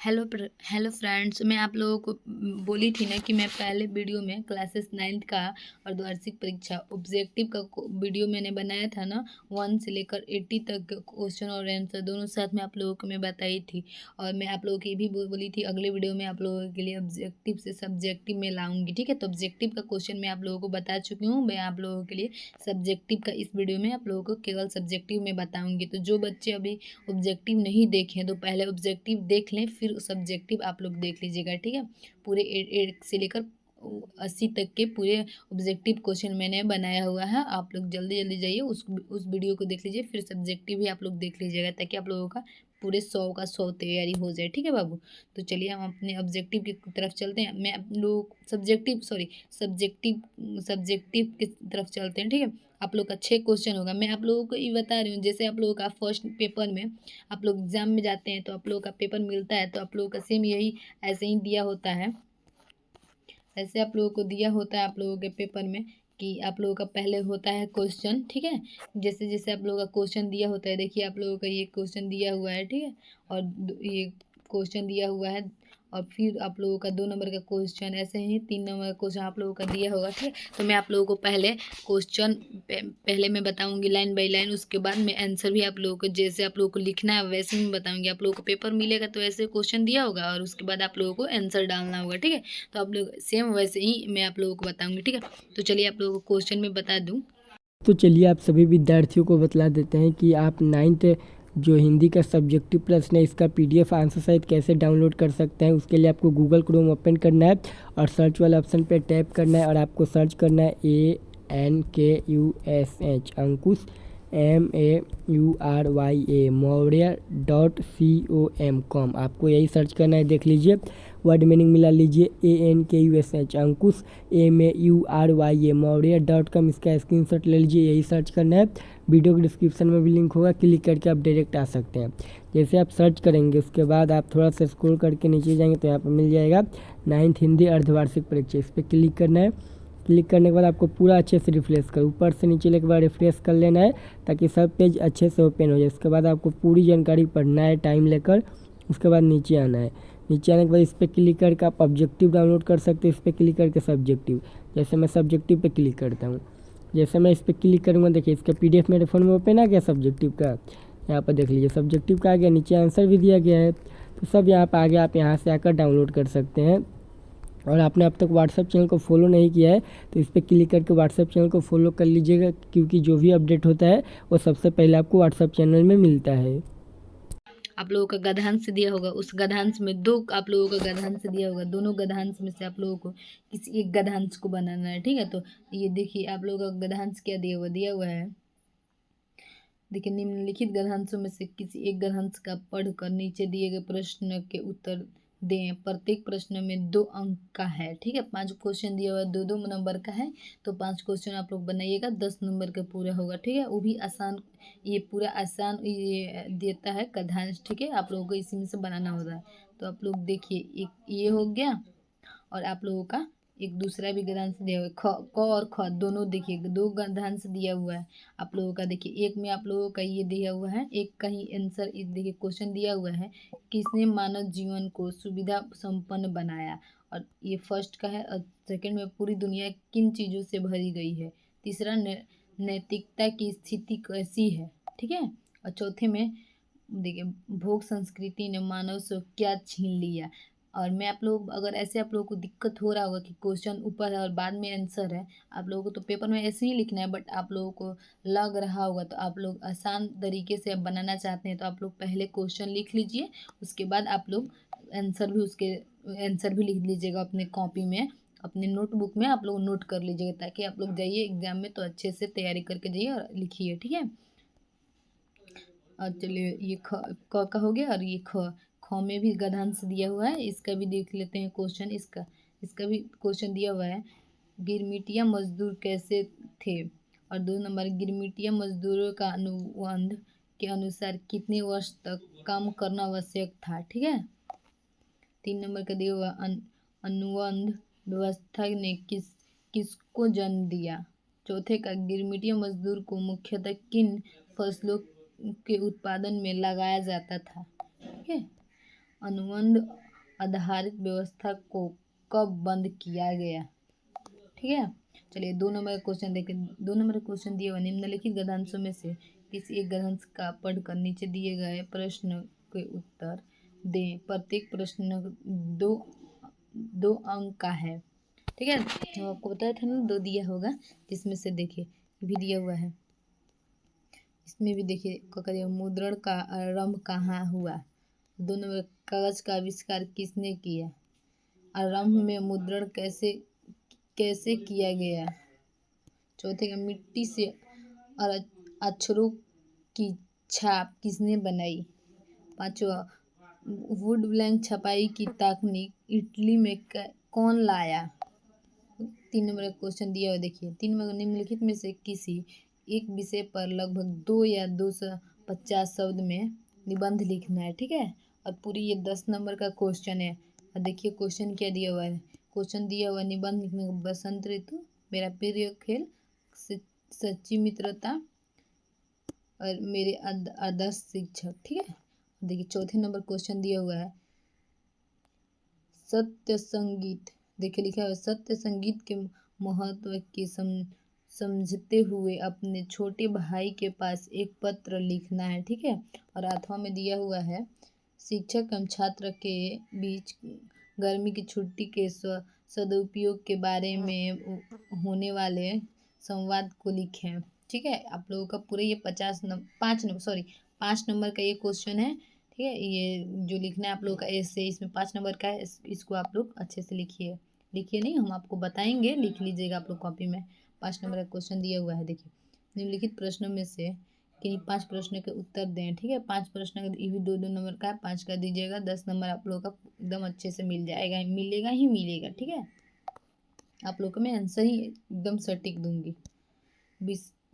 Hello friends, मैं आप लोगों को बोली थी ना कि मैं पहले वीडियो में क्लासेस 9th का और वार्षिक परीक्षा ऑब्जेक्टिव का वीडियो मैंने बनाया था ना। 1 से लेकर 80 तक क्वेश्चन और आंसर दोनों साथ में आप लोगों को मैं बताई थी। और मैं आप लोगों की भी बोली थी अगले वीडियो में आप लोगों के लिए ऑब्जेक्टिव से सब्जेक्टिव में लाऊंगी। ठीक है, तो ऑब्जेक्टिव का क्वेश्चन मैं आप लोगों को बता चुकी हूँ। मैं आप लोगों के लिए सब्जेक्टिव का इस वीडियो में आप लोगों को केवल सब्जेक्टिव में बताऊँगी। तो जो बच्चे अभी ऑब्जेक्टिव नहीं देखें तो पहले ऑब्जेक्टिव देख लें, फिर सब्जेक्टिव आप लोग देख लीजिएगा। ठीक है, पूरे 1 से लेकर 80 तक के पूरे ऑब्जेक्टिव क्वेश्चन मैंने बनाया हुआ है। आप लोग जल्दी जल्दी जाइए उस वीडियो को देख लीजिए, फिर सब्जेक्टिव भी आप लोग देख लीजिएगा ताकि आप लोगों का पूरे 100 का 100 तैयारी हो जाए। ठीक है बाबू, तो चलिए हम अपने ऑब्जेक्टिव की तरफ चलते हैं। मैं आप लोग सब्जेक्टिव की तरफ चलते हैं। ठीक है, आप लोग का 6 क्वेश्चन होगा। मैं आप लोगों को ये बता रही हूँ, जैसे आप लोगों का फर्स्ट पेपर में आप लोग एग्जाम में जाते हैं तो आप लोगों का पेपर मिलता है, तो आप लोगों का सेम यही ऐसे ही दिया होता है। ऐसे आप लोगों को दिया होता है आप लोगों के पेपर में कि आप लोगों का पहले होता है क्वेश्चन। ठीक है, जैसे जैसे आप लोगों का क्वेश्चन दिया होता है, देखिए आप लोगों का ये क्वेश्चन दिया हुआ है। ठीक है, और ये क्वेश्चन दिया हुआ है, और फिर आप लोगों का 2 नंबर का क्वेश्चन, ऐसे ही 3 नंबर का क्वेश्चन आप लोगों का दिया होगा। ठीक है, तो मैं आप लोगों को पहले क्वेश्चन पहले मैं बताऊंगी लाइन बाय लाइन, उसके बाद मैं आंसर भी आप लोगों को जैसे आप लोगों को लिखना है वैसे ही बताऊंगी। आप लोगों को पेपर मिलेगा तो ऐसे क्वेश्चन दिया होगा और उसके बाद आप लोगों को आंसर डालना होगा। ठीक है, तो आप लोग सेम वैसे ही मैं आप लोगों को बताऊंगी। ठीक है, तो चलिए आप लोगों को क्वेश्चन में बता दूं। तो चलिए आप सभी विद्यार्थियों को बतला देते हैं कि आप 9th जो हिंदी का सब्जेक्टिव प्रश्न है इसका PDF आंसर सहित कैसे डाउनलोड कर सकते हैं। उसके लिए आपको गूगल क्रोम ओपन करना है और सर्च वाला ऑप्शन पे टैप करना है और आपको सर्च करना है ANKUSH अंकुश MAURYA मौर्य.com। आपको यही सर्च करना है, देख लीजिए वर्ड मीनिंग मिला लीजिए ANKUSH अंकुश MAURYA मौर्य.com। इसका स्क्रीनशॉट ले लीजिए, यही सर्च करना है। वीडियो के डिस्क्रिप्शन में भी लिंक होगा, क्लिक करके आप डायरेक्ट आ सकते हैं। जैसे आप सर्च करेंगे उसके बाद आप थोड़ा सा स्क्रॉल करके नीचे जाएंगे तो यहाँ पर मिल जाएगा 9th हिंदी अर्धवार्षिक परीक्षा। इस पर क्लिक करना है। क्लिक करने के बाद आपको पूरा अच्छे से रिफ्रेश कर ऊपर से नीचे एक बार रिफ्रेश कर लेना है ताकि सब पेज अच्छे से ओपन हो जाए। उसके बाद आपको पूरी जानकारी पढ़ना है टाइम लेकर। उसके बाद नीचे आना है। नीचे आने के बाद इस पर क्लिक करके आप ऑब्जेक्टिव डाउनलोड कर सकते हो। इस पर क्लिक करके सब्जेक्टिव, जैसे मैं सब्जेक्टिव पे क्लिक करता हूँ। जैसे मैं इस पर क्लिक करूँगा देखिए इसका PDF मेरे फ़ोन में ओपन आ गया सब्जेक्टिव का। यहाँ पर देख लीजिए सब्जेक्टिव का आ गया, नीचे आंसर भी दिया गया है। तो सब यहाँ पर आ गया, आप यहाँ से आकर डाउनलोड कर सकते हैं। और आपने अब तक व्हाट्सएप चैनल को फॉलो नहीं किया है तो इस पर क्लिक करके व्हाट्सएप चैनल को फॉलो कर लीजिएगा, क्योंकि जो भी अपडेट होता है वो सबसे पहले आपको व्हाट्सएप चैनल में मिलता है। आप लोगों का गद्यांश दिया होगा, उस गद्यांश में 2 आप लोगों का गद्यांश दिया होगा, दोनों गद्यांश में से आप लोगों को किसी एक गद्यांश को बनाना है। ठीक है, तो ये देखिए आप लोगों का गद्यांश क्या दिया हुआ है। देखिए, निम्नलिखित गद्यांशों में से किसी एक गद्यांश का पढ़कर नीचे दिए गए प्रश्न के उत्तर दें। प्रत्येक प्रश्न में 2 अंक का है। ठीक है, 5 क्वेश्चन दिया हुआ है, 2-2 नंबर का है, तो 5 क्वेश्चन आप लोग बनाइएगा, 10 नंबर का पूरा होगा। ठीक है, वो भी आसान, ये पूरा आसान ये देता है गद्यांश। ठीक है, आप लोगों को इसी में से बनाना होता है। तो आप लोग देखिए, एक ये हो गया और आप लोगों का एक दूसरा भी गद्यांश दिया हुआ है, क और ख दोनों। देखिए 2 गद्यांश दिया हुआ है आप लोगों का। देखिए एक में आप लोगों का ये दिया हुआ है, एक का ही आंसर देखिए क्वेश्चन दिया हुआ है, किसने मानव जीवन को सुविधा संपन्न बनाया। और ये फर्स्ट का है। और सेकंड में पूरी दुनिया किन चीज़ों से भरी गई है। तीसरा नैतिकता की स्थिति कैसी है। ठीक है, और चौथे में देखिए भोग संस्कृति ने मानव से क्या छीन लिया। और मैं आप लोग अगर ऐसे आप लोगों को दिक्कत हो रहा होगा कि क्वेश्चन ऊपर है और बाद में आंसर है, आप लोगों को तो पेपर में ऐसे ही लिखना है, बट आप लोगों को लग रहा होगा तो आप लोग आसान तरीके से बनाना चाहते हैं तो आप लोग पहले क्वेश्चन लिख लीजिए, उसके बाद आप लोग आंसर भी लिख लीजिएगा अपने कॉपी में, अपने नोटबुक में आप लोग नोट कर लीजिएगा, ताकि आप लोग जाइए एग्जाम में तो अच्छे से तैयारी करके जाइए और लिखिए। ठीक है, और चलिए ये क का हो गया। और ये ख में भी गद्यांश दिया हुआ है, इसका भी देख लेते हैं क्वेश्चन। इसका भी क्वेश्चन दिया हुआ है, गिरमिटिया मजदूर कैसे थे। और 2 नंबर, गिरमिटिया मजदूरों का अनुबंध के अनुसार कितने वर्ष तक काम करना आवश्यक था। ठीक है, 3 नंबर का दिया हुआ अनुबंध व्यवस्था ने किसको जन्म दिया। चौथे का, गिरमिटिया मजदूर को मुख्यतः किन फसलों के उत्पादन में लगाया जाता था। ठीक है, अनुबंध आधारित व्यवस्था को कब बंद किया गया? ठीक है, चलिए 2 नंबर का क्वेश्चन देखें। 2 नंबर का क्वेश्चन दिया हुआ, निम्नलिखित गद्यांशों में से किसी एक गद्यांश का पढ़कर नीचे दिए गए प्रश्न के उत्तर दें। प्रत्येक प्रश्न दो दो अंक का है। ठीक है, तो आपको बताया था ना 2 दिया होगा, जिसमें से देखिए ये भी दिया हुआ है। इसमें भी देखिए क्या करिए, मुद्रण का आरंभ कहाँ हुआ? 2 नंबर, कागज का आविष्कार किसने किया? आरंभ में मुद्रण कैसे कैसे किया गया? चौथे का, मिट्टी से अक्षरों की छाप किसने बनाई? 5वां, वुड ब्लैंक छपाई की तकनीक इटली में कौन लाया? 3 नंबर का क्वेश्चन दिया हुआ देखिए। 3 नंबर, निम्नलिखित में से किसी एक विषय पर लगभग 2 या 250 शब्द में निबंध लिखना है। ठीक है, और पूरी ये 10 नंबर का क्वेश्चन है। और देखिए क्वेश्चन क्या दिया हुआ है। क्वेश्चन दिया हुआ, निबंध लिखने का, बसंत ऋतु, मेरा प्रिय खेल, सच्ची मित्रता और मेरे आदर्श शिक्षक। ठीक है, देखिए चौथे नंबर क्वेश्चन दिया हुआ है, सत्य संगीत। देखिए लिखा हुआ, सत्य संगीत के महत्व के समझते हुए अपने छोटे भाई के पास एक पत्र लिखना है। ठीक है, और 8वां में दिया हुआ है, शिक्षक एवं छात्र के बीच गर्मी की छुट्टी के सदुपयोग के बारे में होने वाले संवाद को लिखें। ठीक है, आप लोगों का पूरे ये 5 नंबर का ये क्वेश्चन है। ठीक है, ये जो लिखना है आप लोगों का ऐसे, इसमें 5 नंबर का है, इसको आप लोग अच्छे से लिखिए। लिखिए नहीं, हम आपको बताएंगे, लिख लीजिएगा आप लोग कॉपी में। 5 नंबर का क्वेश्चन दिया हुआ है। देखिए, निम्नलिखित प्रश्नों में से किन्हीं 5 प्रश्नों के उत्तर दें। ठीक है, 5 प्रश्न का, ये भी 2-2 नंबर का है, 5 का दीजिएगा, 10 नंबर आप लोगों का एकदम अच्छे से मिल जाएगा, मिलेगा ही मिलेगा। ठीक है, आप लोग को मैं आंसर ही एकदम सटीक दूंगी।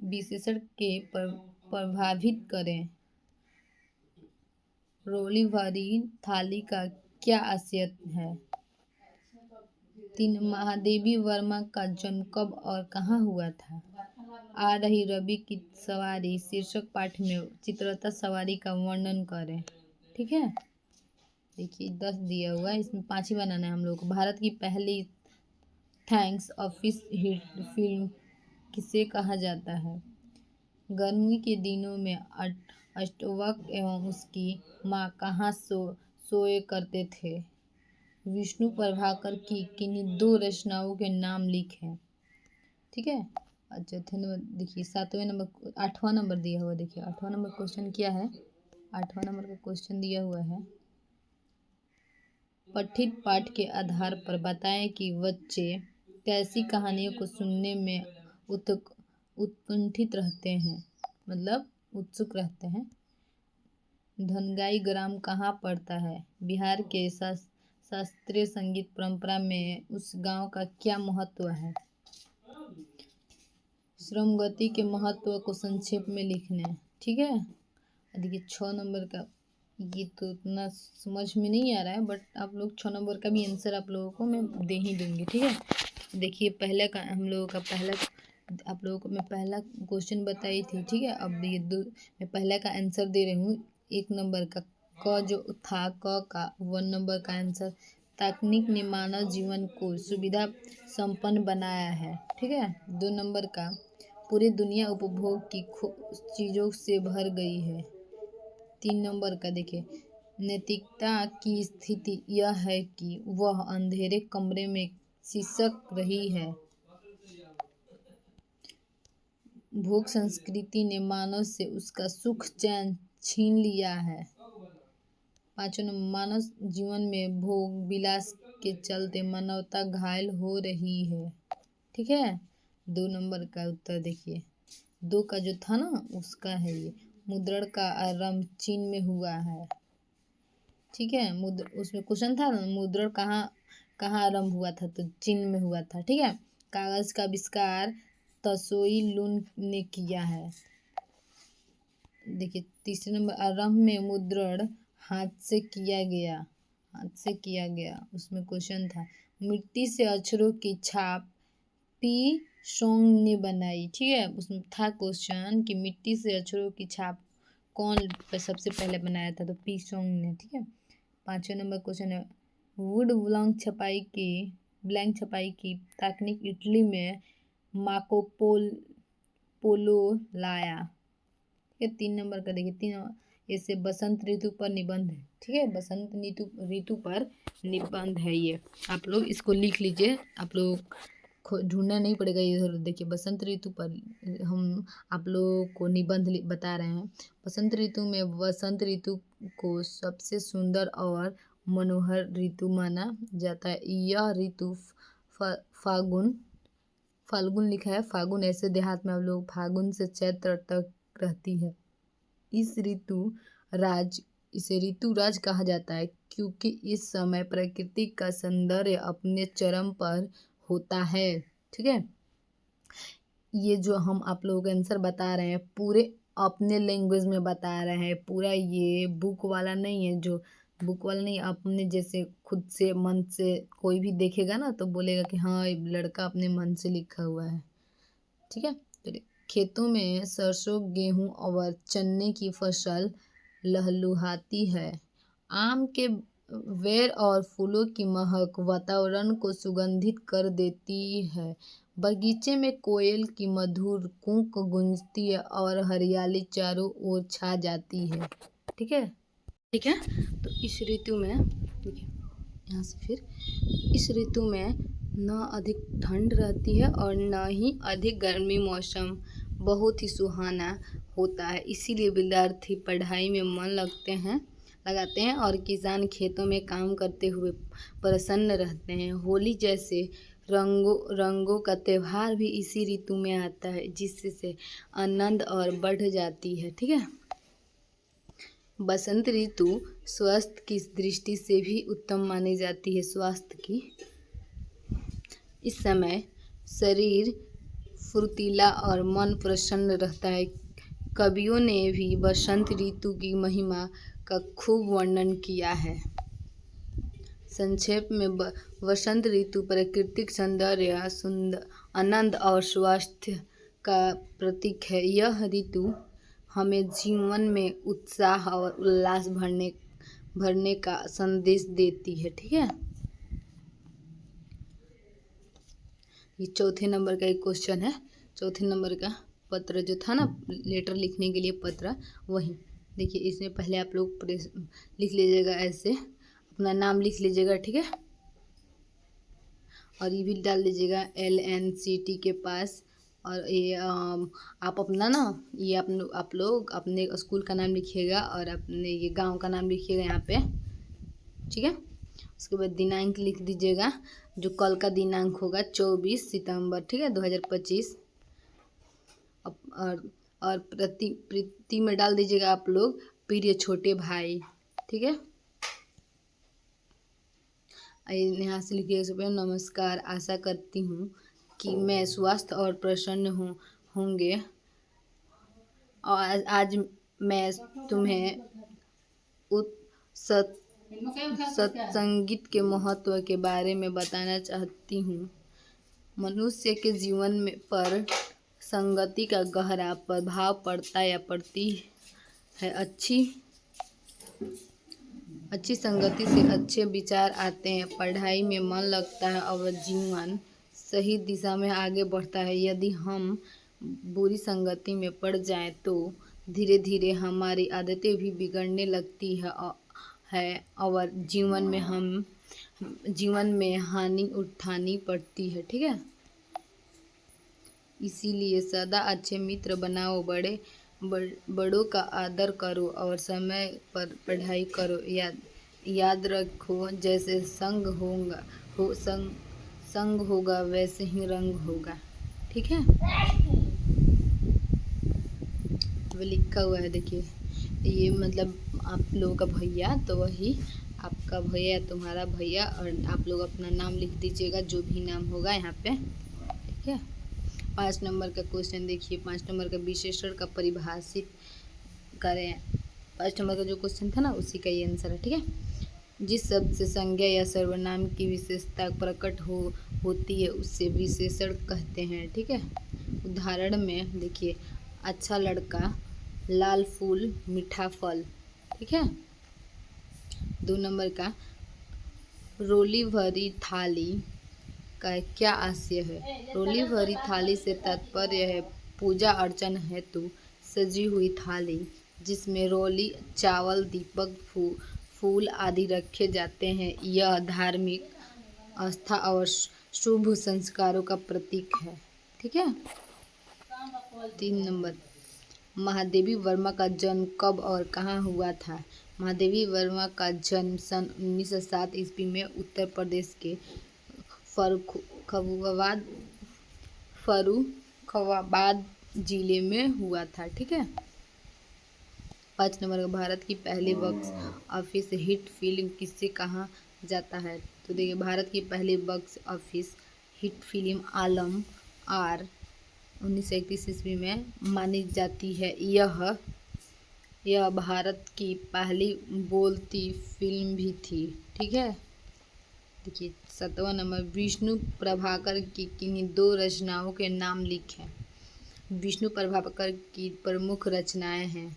विशेषण के प्रभावित करें। रोली भरी थाली का क्या आशय है? 3, महादेवी वर्मा का जन्म कब और कहाँ हुआ था? आ रही रवि की सवारी शीर्षक पाठ में चित्रता सवारी का वर्णन करें। ठीक है, देखिए 10 दिया हुआ है, इसमें 5 ही बनाना है हम लोग को। भारत की पहली थैंक्स ऑफिस हिट फिल्म किसे कहा जाता है? गर्मी के दिनों में अष्टवक्र एवं उसकी माँ कहाँ सोए करते थे? विष्णु प्रभाकर की किन्हीं 2 रचनाओं के नाम लिखें। ठीक है, अच्छा देखिए 8वां नंबर दिया हुआ। देखिए 8वां नंबर क्वेश्चन क्या है? 8वां नंबर का क्वेश्चन दिया हुआ है, पठित पाठ के आधार पर बताएं कि बच्चे कैसी कहानियों को सुनने में उत्कुंठित रहते हैं, मतलब उत्सुक रहते हैं। धनगाई ग्राम कहाँ पड़ता है? बिहार के शास्त्रीय संगीत परंपरा में उस गांव का क्या महत्व है? श्रम गति के महत्व को संक्षेप में लिखना है। ठीक है, देखिए 6 नंबर का, ये तो उतना समझ में नहीं आ रहा है, बट आप लोग 6 नंबर का भी आंसर आप लोगों को मैं दे ही दूंगी। ठीक है, देखिए पहले का हम लोगों का आप लोगों को मैं पहला क्वेश्चन बताई थी। ठीक है, अब ये मैं पहला का आंसर दे रही हूँ। 1 नंबर का क जो था, क का 1 नंबर का आंसर, तकनीक ने मानव जीवन को सुविधा संपन्न बनाया है। ठीक है, 2 नंबर का, पूरी दुनिया उपभोग की चीज़ों से भर गई है। 3 नंबर का देखिए, नैतिकता की स्थिति यह है कि वह अंधेरे कमरे में सिसक रही है। भोग संस्कृति ने मानव से उसका सुख चैन छीन लिया है। 5 नंबर, मानव जीवन में भोग विलास के चलते मानवता घायल हो रही है। ठीक है, 2 नंबर का उत्तर देखिए, 2 का जो था ना उसका है ये, मुद्रण का आरंभ चीन में हुआ है। ठीक है, उसमें क्वेश्चन था ना, मुद्रण कहाँ आरंभ हुआ था, तो चीन में हुआ था। ठीक है, कागज का आविष्कार त्सोई लुन ने किया है। देखिए 3 नंबर, आरंभ में मुद्रण हाथ से किया गया, उसमें क्वेश्चन था, मिट्टी से अक्षरों की छाप पी सोंग ने बनाई। ठीक है, उसमें था क्वेश्चन कि मिट्टी से अक्षरों की छाप कौन सबसे पहले बनाया था, तो पी सोंग ने। ठीक है, 5वें नंबर क्वेश्चन है, वुड ब्लैंक छपाई की तकनीक इटली में मार्को पोलो लाया। ठीक है, 3 नंबर का देखिए, 3 ऐसे बसंत ऋतु पर निबंध है। ठीक है, बसंत ऋतु पर निबंध है ये, आप लोग इसको लिख लीजिए, आप लोग ढूंढना नहीं पड़ेगा इधर। देखिए बसंत ऋतु पर हम आप लोगों को निबंध बता रहे हैं। बसंत ऋतु को सबसे सुंदर और मनोहर ऋतु माना जाता है। यह ऋतु फाल्गुन लिखा है, फाल्गुन ऐसे देहात में आप लोग फाल्गुन से चैत्र तक रहती है। इसे ऋतुराज कहा जाता है क्योंकि इस समय प्रकृति का सौंदर्य अपने चरम पर होता है। ठीक है, ये जो हम आप लोगों को आंसर बता रहे हैं पूरे अपने लैंग्वेज में बता रहे हैं, पूरा ये बुक वाला नहीं है, जो बुक वाला नहीं, अपने जैसे खुद से मन से कोई भी देखेगा ना तो बोलेगा कि हाँ ये लड़का अपने मन से लिखा हुआ है। ठीक है, चलिए, खेतों में सरसों, गेहूं और चने की फसल लहलहाती है। आम के वेर और फूलों की महक वातावरण को सुगंधित कर देती है। बगीचे में कोयल की मधुर कूक गूंजती है और हरियाली चारों ओर छा जाती है। ठीक है, तो इस ऋतु में देखिए, यहाँ से फिर इस ऋतु में न अधिक ठंड रहती है और न ही अधिक गर्मी। मौसम बहुत ही सुहाना होता है, इसीलिए विद्यार्थी पढ़ाई में मन लगाते हैं और किसान खेतों में काम करते हुए प्रसन्न रहते हैं। होली जैसे रंगों का त्यौहार भी इसी ऋतु में आता है, जिससे आनंद और बढ़ जाती है। ठीक है, बसंत ऋतु स्वास्थ्य की दृष्टि से भी उत्तम मानी जाती है। स्वास्थ्य की, इस समय शरीर फुर्तीला और मन प्रसन्न रहता है। कवियों ने भी बसंत ऋतु की महिमा का खूब वर्णन किया है। संक्षेप में बसंत ऋतु प्राकृतिक सौंदर्य, आनंद और स्वास्थ्य का प्रतीक है। यह ऋतु हमें जीवन में उत्साह और उल्लास भरने का संदेश देती है। ठीक है, ये चौथे नंबर का एक क्वेश्चन है। चौथे नंबर का पत्र जो था ना, लेटर लिखने के लिए पत्र, वही देखिए, इसमें पहले आप लोग लिख लीजिएगा, ऐसे अपना नाम लिख लीजिएगा। ठीक है, और ये भी डाल दीजिएगा LNCT के पास। और ये आप अपना ना, ये आप लोग अपने स्कूल का नाम लिखिएगा और अपने ये गांव का नाम लिखिएगा यहाँ पे। ठीक है, उसके बाद दिनांक लिख दीजिएगा, जो कल का दिनांक होगा 24 सितंबर। ठीक है, 2025। और प्रति में डाल दीजिएगा आप लोग प्रिय छोटे भाई। ठीक है, यहाँ से लिखिएगा, सुबह नमस्कार, आशा करती हूँ कि मैं स्वस्थ और प्रसन्न होंगे। और आज मैं तुम्हें सत्संगीत के महत्व के बारे में बताना चाहती हूँ। मनुष्य के जीवन में पर संगति का गहरा प्रभाव पड़ती है। अच्छी संगति से अच्छे विचार आते हैं, पढ़ाई में मन लगता है और जीवन सही दिशा में आगे बढ़ता है। यदि हम बुरी संगति में पड़ जाएं तो धीरे धीरे हमारी आदतें भी बिगड़ने लगती है और जीवन में हानि उठानी पड़ती है। ठीक है, इसीलिए सदा अच्छे मित्र बनाओ, बड़ों का आदर करो और समय पर पढ़ाई करो। याद रखो, जैसे संग होगा वैसे ही रंग होगा। ठीक है, वो लिखा हुआ है, देखिए, ये मतलब आप लोगों का भैया, तो वही आपका भैया, तुम्हारा भैया, और आप लोग अपना नाम लिख दीजिएगा, जो भी नाम होगा यहाँ पे। ठीक है, 5 नंबर का क्वेश्चन देखिए, 5 नंबर का विशेषण का परिभाषित करें। 5 नंबर का जो क्वेश्चन था ना, उसी का ये आंसर है। ठीक है, जिस शब्द से संज्ञा या सर्वनाम की विशेषता प्रकट होती है उसे विशेषण कहते हैं। ठीक है, उदाहरण में देखिए, अच्छा लड़का, लाल फूल, मीठा फल। ठीक है, 2 नंबर का रोली भरी थाली का क्या आशय है? रोली भरी थाली से तात्पर्य है पूजा अर्चन हेतु सजी हुई थाली जिसमें रोली, चावल, दीपक, फूल आदि रखे जाते हैं। यह धार्मिक आस्था और शुभ संस्कारों का प्रतीक है। ठीक है। 3 नंबर महादेवी वर्मा का जन्म कब और कहाँ हुआ था? महादेवी वर्मा का जन्म सन 1907 ईस्वी में उत्तर प्रदेश के फर्रुखाबाद जिले में हुआ था। ठीक है। 5 नंबर का भारत की पहली बॉक्स ऑफिस हिट फिल्म किसे कहा जाता है? तो देखिए, भारत की पहली box office hit film Alam Ara 1931 ईस्वी में मानी जाती है। यह भारत की पहली बोलती फिल्म भी थी। ठीक है। देखिए 7वां नंबर विष्णु प्रभाकर की किन्हीं 2 रचनाओं के नाम लिखें। विष्णु प्रभाकर की प्रमुख रचनाएं हैं।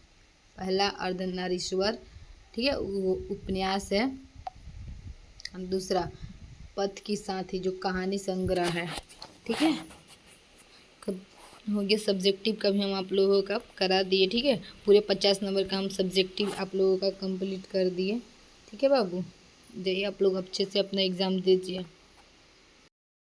पहला अर्धनारीश्वर, ठीक है, वो उपन्यास है। दूसरा पथ की साथी जो कहानी संग्रह है। ठीक है। हो गया सब्जेक्टिव का भी हम आप लोगों का करा दिए। ठीक है। पूरे 50 नंबर का हम सब्जेक्टिव आप लोगों का कंप्लीट कर दिए। ठीक है बाबू, जाइए आप लोग अच्छे से अपना एग्ज़ाम दीजिए।